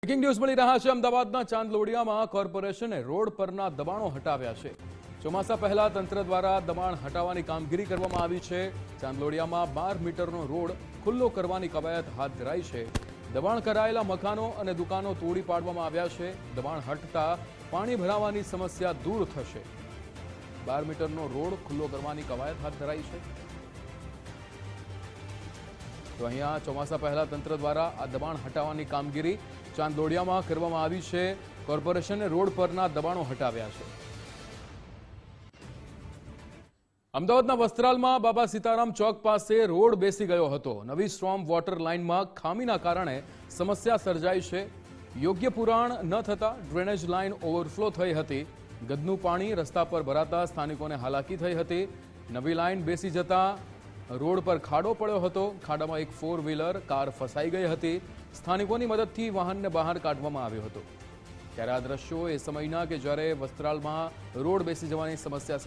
Breaking news મળી રહ્યા છે। અમદાવાદના ચાંદલોડિયામાં કોર્પોરેશને રોડ પરના દબાણો હટાવ્યા છે। ચોમાસા પહેલા તંત્ર દ્વારા દબાણ હટાવવાની કામગીરી કરવામાં આવી છે। ચાંદલોડિયામાં 12 મીટરનો રોડ ખુલ્લો કરવાની કવાયત હાથ ધરાઈ છે। દબાણ કરાયેલા મકાનો અને દુકાનો તોડી પાડવામાં આવ્યા છે। દબાણ હટતા પાણી ભરાવાની સમસ્યા દૂર થશે। 12 મીટરનો રોડ ખુલ્લો કરવાની કવાયત હાથ ધરાઈ છે। તો અહીંયા ચોમાસા પહેલા તંત્ર દ્વારા આ દબાણ હટાવવાની કામગીરી ચાંદલોડિયામાં કરવામાં આવી છે। કોર્પોરેશને રોડ પરના દબાણો હટાવ્યા છે। અમદાવાદના વસ્ત્રાલમાં બાબા સીતારામ ચોક પાસે રોડ બેસી ગયો હતો। નવી સ્ટ્રોમ વોટર લાઇનમાં ખામીના કારણે સમસ્યા સર્જાઈ છે। યોગ્ય પુરાણ ન થતા ડ્રેનેજ લાઇન ઓવરફ્લો થઈ હતી। ગદનું પાણી રસ્તા પર ભરાતા સ્થાનિકોને હાલાકી થઈ હતી। નવી લાઇન બેસી જતા રોડ પર ખાડો પડ્યો હતો। ખાડામાં એક 4 વ્હીલર કાર ફસાઈ ગઈ હતી। સ્થાનિકોની મદદથી વાહનને બહાર કાઢવામાં આવ્યો હતો। ત્યારે આ દ્રશ્યો એ સમયના કે જ્યારે વસ્ત્રાલમાં રોડ બેસી જવાની સમસ્યા